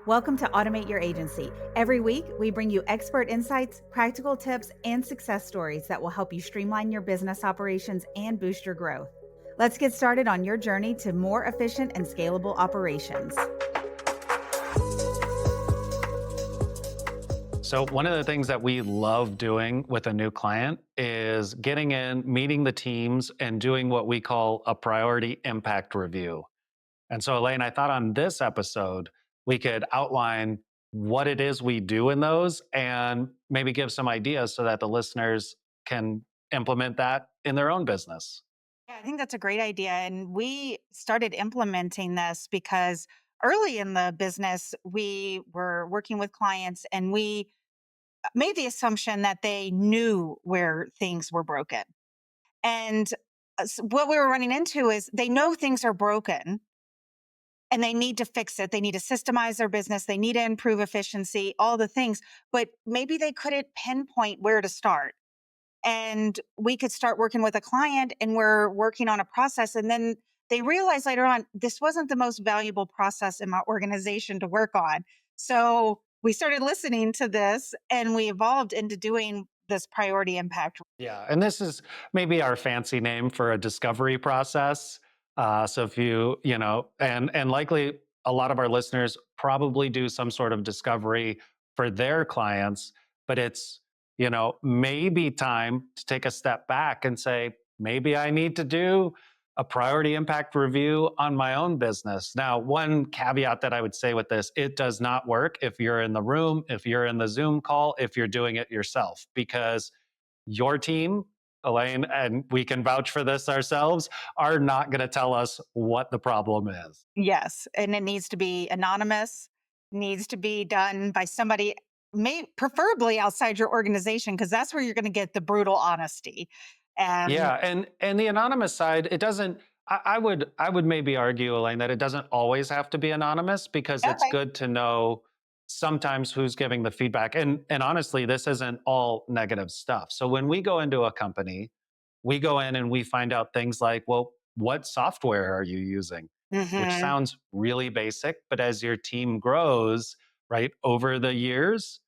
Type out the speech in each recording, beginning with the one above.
Welcome to Automate Your Agency. Every week, we bring you expert insights, practical tips, and success stories that will help you streamline your business operations and boost your growth. Let's get started on your journey to more efficient and scalable operations. So one of the things that we love doing with a new client is getting in, meeting the teams, and doing what we call a priority impact review. And so, Alane, I thought on this episode, we could outline what it is we do in those and maybe give some ideas so that the listeners can implement that in their own business. Yeah, I think that's a great idea. And we started implementing this because early in the business, we were working with clients and we made the assumption that they knew where things were broken. And what we were running into is they know things are broken and they need to fix it. They need to systemize their business. They need to improve efficiency, all the things, but maybe they couldn't pinpoint where to start. And we could start working with a client and we're working on a process. And then they realize later on, this wasn't the most valuable process in my organization to work on. So we started listening to this and we evolved into doing this priority impact. Yeah, and this is maybe our fancy name for a discovery process. So if and likely a lot of our listeners probably do some sort of discovery for their clients, but it's maybe time to take a step back and say maybe I need to do a priority impact review on my own business. Now, one caveat that I would say with this, it does not work if you're in the room, if you're in the Zoom call, if you're doing it yourself, because your team, Alane, and we can vouch for this ourselves, are not going to tell us what the problem is. Yes. And it needs to be anonymous, needs to be done by somebody, preferably outside your organization, because that's where you're going to get the brutal honesty. And Yeah, and the anonymous side, it doesn't. I would maybe argue, Elaine, that it doesn't always have to be anonymous because it's okay. good to know sometimes who's giving the feedback. And honestly, this isn't all negative stuff. So when we go into a company, we go in and we find out things like, well, what software are you using? Which Mhm. sounds really basic, but as your team grows, right, over the years,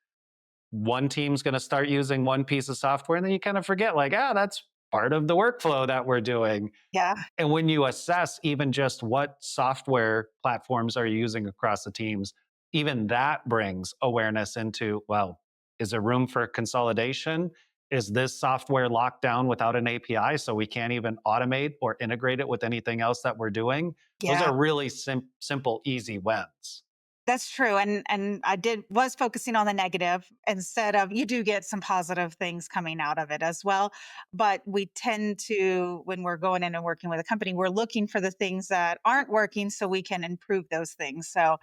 one team's going to start using one piece of software and then you kind of forget like, that's part of the workflow that we're doing. Yeah. And when you assess even just what software platforms are you using across the teams, even that brings awareness into, well, is there room for consolidation? Is this software locked down without an API so we can't even automate or integrate it with anything else that we're doing? Those Yeah. are really simple, easy wins. That's true. And I was focusing on the negative instead of you do get some positive things coming out of it as well. But we tend to, when we're going in and working with a company, we're looking for the things that aren't working so we can improve those things. So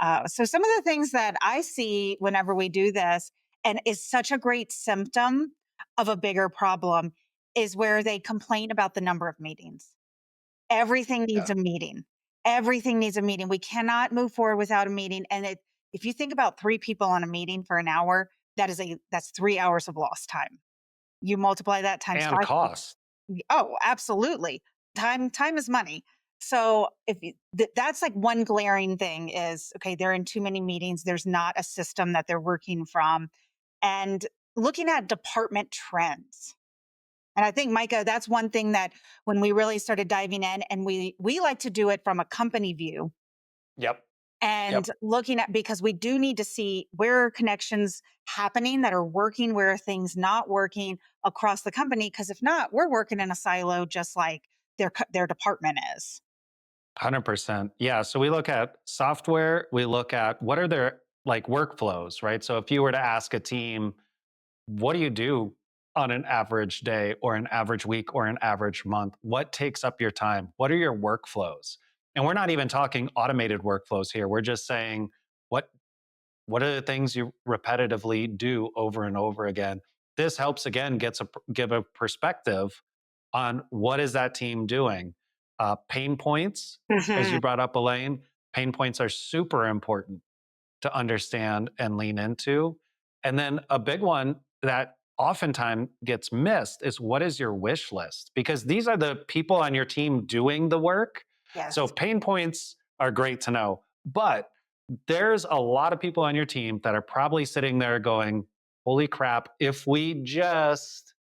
some of the things that I see whenever we do this, and is such a great symptom of a bigger problem, is where they complain about the number of meetings. Everything needs Yeah. a meeting. Everything needs a meeting. We cannot move forward without a meeting. And if you think about three people on a meeting for an hour, that's 3 hours of lost time. You multiply that times And 5 people. cost. Oh, absolutely. Time is money. So that's like one glaring thing is okay, they're in too many meetings. There's not a system that they're working from. And looking at department trends. And I think, Micah, that's one thing that when we really started diving in, and we like to do it from a company view Yep. and Yep. looking at, because we do need to see where are connections happening that are working, where are things not working across the company. Because if not, we're working in a silo just like their department is. 100%. Yeah. So we look at software, we look at what are their like workflows, right? So if you were to ask a team, what do you do on an average day or an average week or an average month? What takes up your time? What are your workflows? And we're not even talking automated workflows here. We're just saying what what are the things you repetitively do over and over again? This helps again give a perspective on what is that team doing. Pain points, as Mhm. you brought up, Elaine. Pain points are super important to understand and lean into. And then a big one that oftentimes gets missed is what is your wish list? Because these are the people on your team doing the work. So Yes. pain points are great to know, but there's a lot of people on your team that are probably sitting there going, holy crap, if we just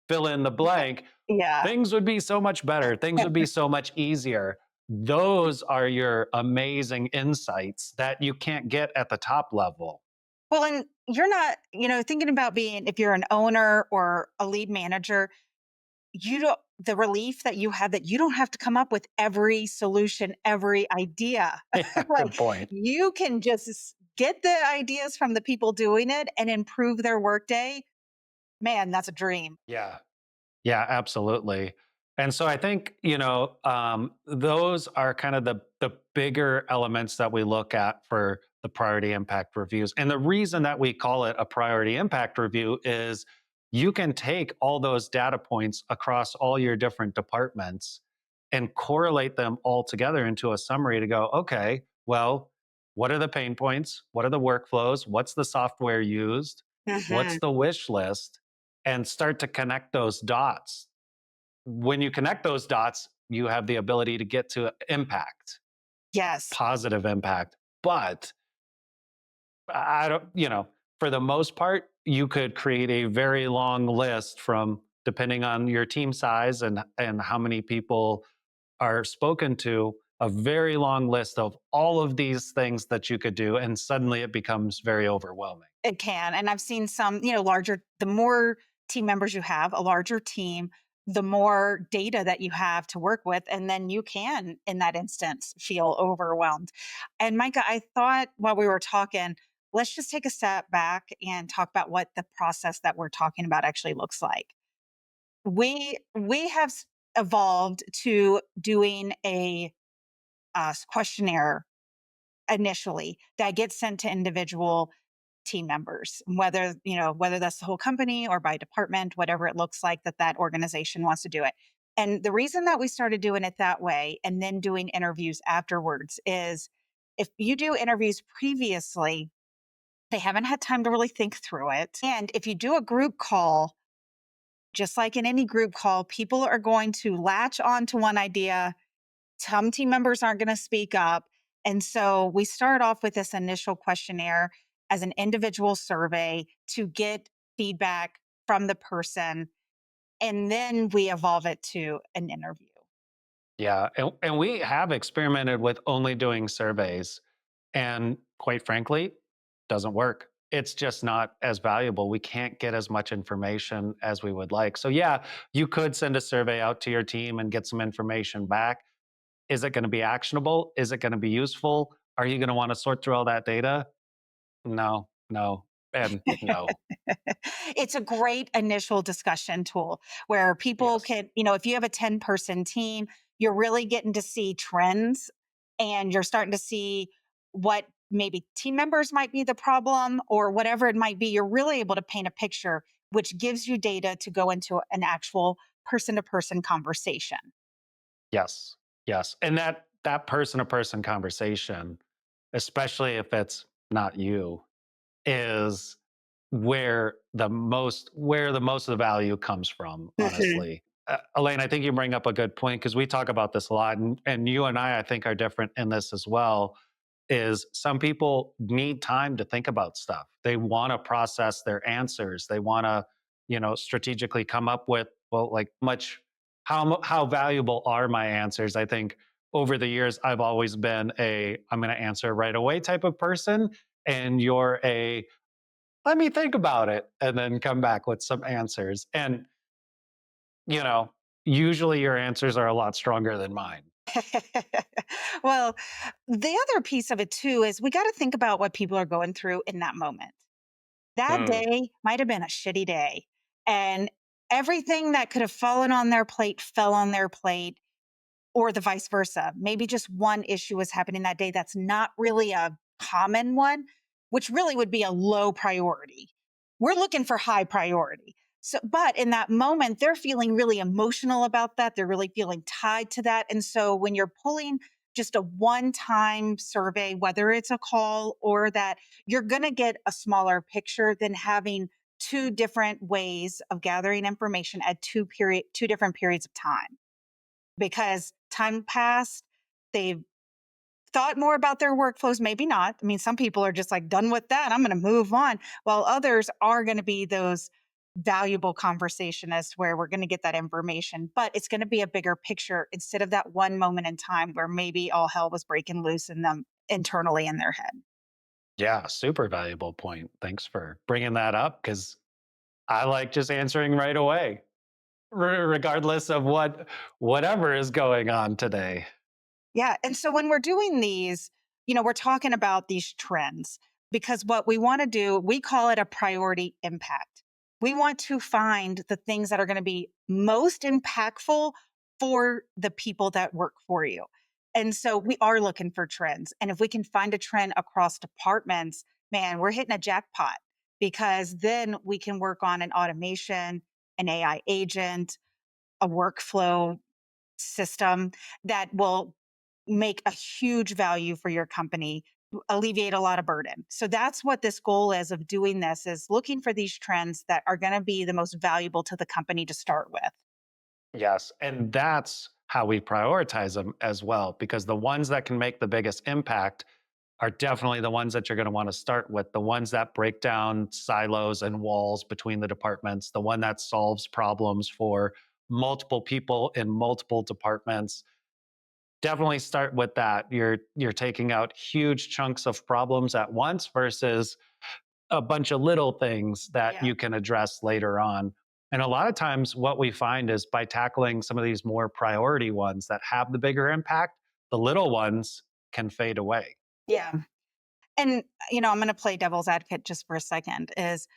fill in the blank, Yeah. things would be so much better. Things would be so much easier. Those are your amazing insights that you can't get at the top level. Well, and you're not, thinking about being, if you're an owner or a lead manager, you don't, the relief that you have that you don't have to come up with every solution, every idea. Yeah, Like good point. you can just get the ideas from the people doing it and improve their workday. Man, that's a dream. Yeah. Yeah, absolutely. And so I think, those are kind of the bigger elements that we look at for the priority impact reviews. And the reason that we call it a priority impact review is you can take all those data points across all your different departments and correlate them all together into a summary to go, okay, well, what are the pain points? What are the workflows? What's the software used? What's Mhm. the wish list? And start to connect those dots. When you connect those dots, you have the ability to get to impact, Yes, positive impact. But I don't, for the most part, you could create a very long list from depending on your team size and how many people are spoken to, a very long list of all of these things that you could do. And suddenly it becomes very overwhelming. it can. And I've seen some, larger, the more team members you have, a larger team, the more data that you have to work with. And then you can, in that instance, feel overwhelmed. And Micah, I thought while we were talking, let's just take a step back and talk about what the process that we're talking about actually looks like. We have evolved to doing a questionnaire initially that gets sent to individual team members, whether that's the whole company or by department, whatever it looks like that that organization wants to do it. And the reason that we started doing it that way and then doing interviews afterwards is if you do interviews previously, they haven't had time to really think through it. And if you do a group call, just like in any group call, people are going to latch on to one idea. Some team members aren't going to speak up. And so we start off with this initial questionnaire as an individual survey to get feedback from the person. And then we evolve it to an interview. Yeah. And we have experimented with only doing surveys. And quite frankly, doesn't work. It's just not as valuable. We can't get as much information as we would like. So, yeah, you could send a survey out to your team and get some information back. Is it going to be actionable? Is it going to be useful? Are you going to want to sort through all that data? No, no, and no. It's a great initial discussion tool where people Yes. can, if you have a 10-person team, you're really getting to see trends and you're starting to see what maybe team members might be the problem or whatever it might be. You're really able to paint a picture, which gives you data to go into an actual person to person conversation. Yes. Yes. And that person to person conversation, especially if it's not you, is where the most of the value comes from, Mhm. honestly. Elaine, I think you bring up a good point because we talk about this a lot, and you and I think, are different in this as well. Is some people need time to think about stuff. They want to process their answers. They want to, strategically come up with, well, like much how valuable are my answers? I think over the years I've always been a I'm going to answer right away type of person, and you're a let me think about it and then come back with some answers. And, you know, usually your answers are a lot stronger than mine. Well, the other piece of it too is we got to think about what people are going through in that moment. That Mm, day might have been a shitty day. And everything that could have fallen on their plate fell on their plate, or the vice versa. Maybe just one issue was happening that day that's not really a common one, which really would be a low priority. We're looking for high priority. So, but in that moment, they're feeling really emotional about that. They're really feeling tied to that. And so when you're pulling just a one time survey, whether it's a call or that, you're going to get a smaller picture than having two different ways of gathering information at two different periods of time because time passed, they've thought more about their workflows, maybe not. I mean, some people are just like done with that. I'm going to move on. While others are going to be those valuable conversationists where we're going to get that information, but it's going to be a bigger picture instead of that one moment in time where maybe all hell was breaking loose in them internally in their head. Yeah, super valuable point. Thanks for bringing that up because I like just answering right away, regardless of whatever is going on today. Yeah. And so when we're doing these, we're talking about these trends because what we want to do, we call it a priority impact. We want to find the things that are going to be most impactful for the people that work for you. And so we are looking for trends. And if we can find a trend across departments, man, we're hitting a jackpot because then we can work on an automation, an AI agent, a workflow system that will make a huge value for your company, alleviate a lot of burden. So that's what this goal is of doing this is looking for these trends that are going to be the most valuable to the company to start with. Yes, and that's how we prioritize them as well, because the ones that can make the biggest impact are definitely the ones that you're going to want to start with, the ones that break down silos and walls between the departments, the one that solves problems for multiple people in multiple departments. Definitely start with that. You're taking out huge chunks of problems at once versus a bunch of little things that Yeah. you can address later on. And a lot of times, what we find is by tackling some of these more priority ones that have the bigger impact, the little ones can fade away. Yeah. And I'm going to play devil's advocate just for a second is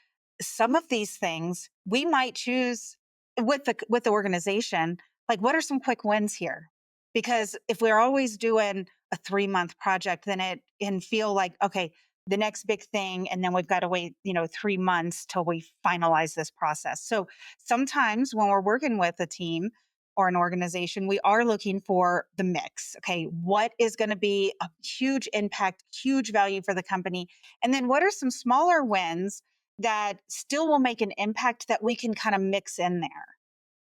some of these things we might choose with the organization, like what are some quick wins here? Because if we're always doing a 3-month project, then it can feel like, okay, the next big thing, and then we've got to wait, 3 months till we finalize this process. So sometimes when we're working with a team or an organization, we are looking for the mix. Okay, what is going to be a huge impact, huge value for the company? And then what are some smaller wins that still will make an impact that we can kind of mix in there?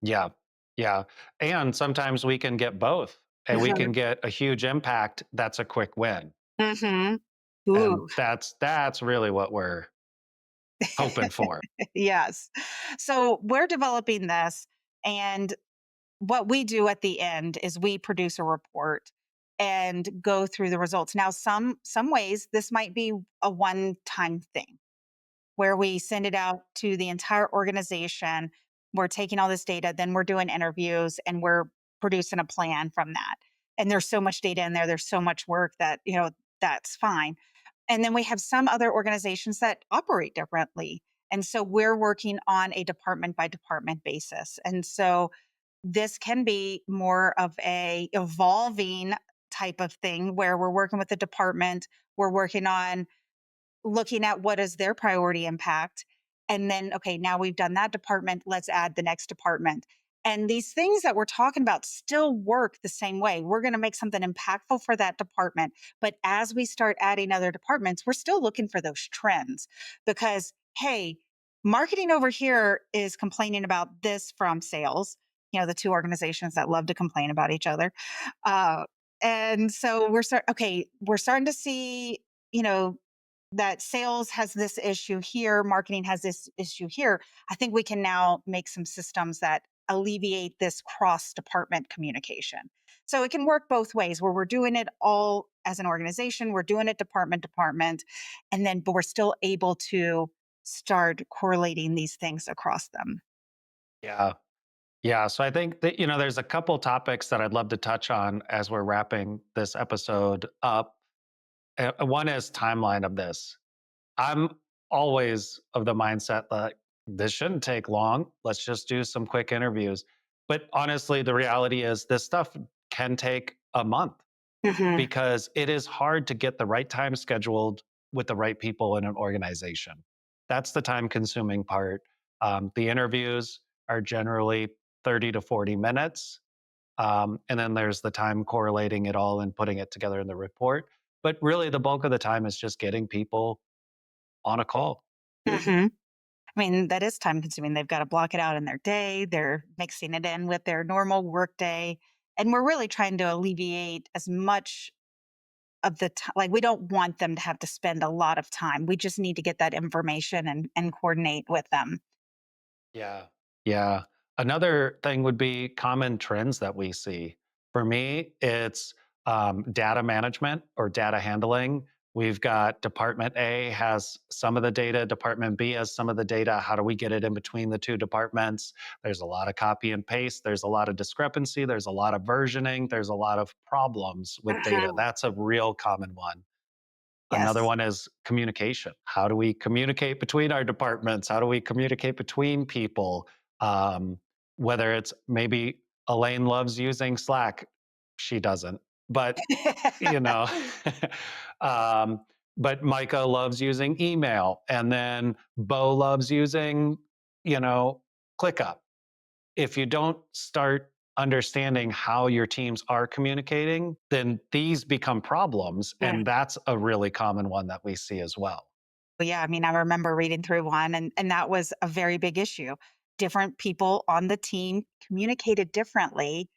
Yeah. Yeah. And sometimes we can get both and we can get a huge impact that's a quick win. Mm-hmm. And Ooh, that's really what we're hoping for. yes. So we're developing this, and what we do at the end is we produce a report and go through the results. Now, some ways this might be a one-time thing where we send it out to the entire organization. We're taking all this data, then we're doing interviews and we're producing a plan from that. And there's so much data in there, there's so much work that, that's fine. And then we have some other organizations that operate differently. And so we're working on a department by department basis. And so this can be more of a evolving type of thing where we're working with the department, we're working on looking at what is their priority impact. And then, okay, now we've done that department, let's add the next department. And these things that we're talking about still work the same way. We're going to make something impactful for that department. But as we start adding other departments, we're still looking for those trends because, hey, marketing over here is complaining about this from sales, the two organizations that love to complain about each other. Uh, and so we're starting to see, you know, that sales has this issue here, marketing has this issue here. I think we can now make some systems that alleviate this cross department communication. So it can work both ways where we're doing it all as an organization, we're doing it department, and then, but we're still able to start correlating these things across them. Yeah. Yeah. So I think that, there's a couple topics that I'd love to touch on as we're wrapping this episode up. One is timeline of this. I'm always of the mindset that this shouldn't take long. Let's just do some quick interviews. But honestly, the reality is this stuff can take a month Hmm. because it is hard to get the right time scheduled with the right people in an organization. That's the time consuming part. The interviews are generally 30 to 40 minutes. And then there's the time correlating it all and putting it together in the report. But really, the bulk of the time is just getting people on a call. Hmm. I mean, that is time consuming. They've got to block it out in their day. They're mixing it in with their normal work day. And we're really trying to alleviate as much of the time. Like, we don't want them to have to spend a lot of time. We just need to get that information and coordinate with them. Yeah. Yeah. Another thing would be common trends that we see. For me, it's data management or data handling. We've got Department A has some of the data, Department B has some of the data. How do we get it in between the two departments? There's a lot of copy and paste. There's a lot of discrepancy. There's a lot of versioning. There's a lot of problems with data. Mhm. That's a real common one. Another Yes. one is communication. How do we communicate between our departments? How do we communicate between people? Um, Whether it's maybe Elaine loves using Slack, she doesn't, but you know, um, but Micah loves using email, and then Bo loves using, you know, ClickUp. If you don't start understanding how your teams are communicating, then these become problems. Yeah. And that's a really common one that we see as well. But yeah, I mean, I remember reading through one, and that was a very big issue. Different people on the team communicated differently,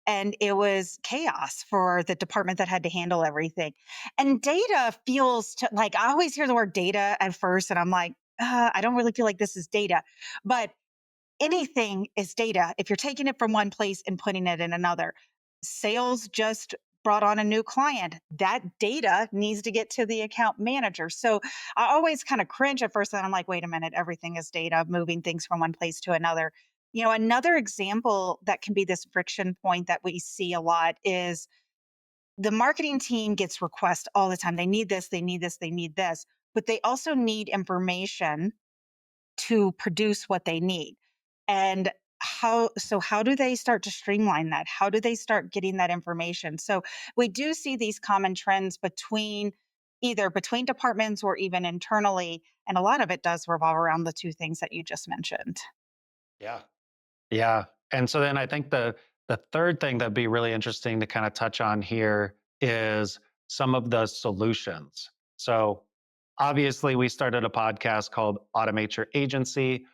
and it was chaos for the department that had to handle everything. And data feels like, I always hear the word data at first, and I'm like, I don't really feel like this is data. But anything is data if you're taking it from one place and putting it in another. Sales just brought on a new client. That data needs to get to the account manager. So I always kind of cringe at first, and I'm like, wait a minute, everything is data, moving things from one place to another. Another example that can be this friction point that we see a lot is the marketing team gets requests all the time. They need this, they need this, they need this, but they also need information to produce what they need. And how do they start to streamline that? How do they start getting that information? So we do see these common trends either between departments or even internally, and a lot of it does revolve around the two things that you just mentioned. Yeah. Yeah. And so then I think the third thing that'd be really interesting to kind of touch on here is some of the solutions. So obviously we started a podcast called Automate Your Agency.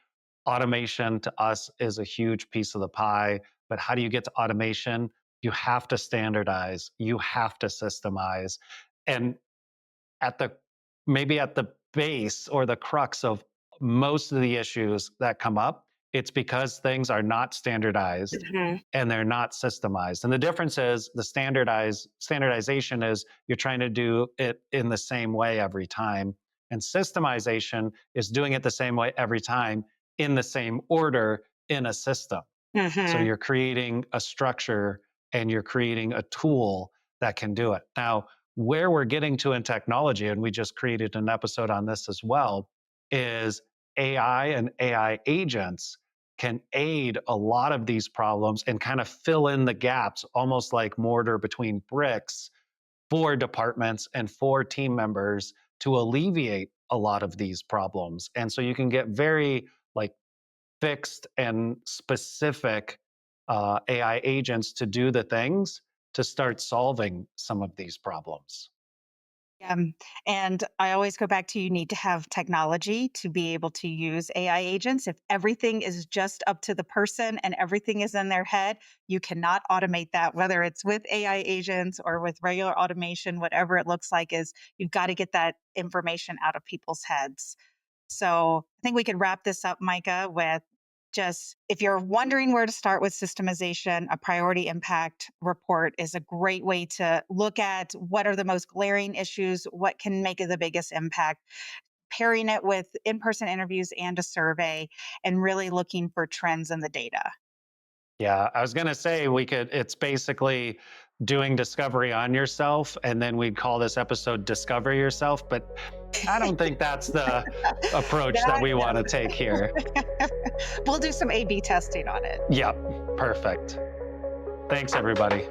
Automation to us is a huge piece of the pie, but how do you get to automation? You have to standardize, you have to systemize. And at the maybe at the base or the crux of most of the issues that come up, it's because things are not standardized Mhm. and they're not systemized. And the difference is the standardization is you're trying to do it in the same way every time. And systemization is doing it the same way every time in the same order in a system. So Mhm. you're creating a structure and you're creating a tool that can do it. Now, where we're getting to in technology, and we just created an episode on this as well, is AI and AI agents can aid a lot of these problems and kind of fill in the gaps, almost like mortar between bricks for departments and for team members to alleviate a lot of these problems. And so you can get very like fixed and specific AI agents to do the things to start solving some of these problems. Um, and I always go back to, you need to have technology to be able to use AI agents. If everything is just up to the person and everything is in their head, you cannot automate that, whether it's with AI agents or with regular automation, whatever it looks like, is you've got to get that information out of people's heads. So I think we could wrap this up, Micah, with just, if you're wondering where to start with systemization, a priority impact report is a great way to look at what are the most glaring issues, what can make the biggest impact, pairing it with in person interviews and a survey, and really looking for trends in the data. Yeah, I was going to say it's basically doing discovery on yourself, and then we'd call this episode Discover Yourself, but I don't think that's the approach that That, we want to take here. we'll do some A B testing on it. Yep, perfect. Thanks, everybody.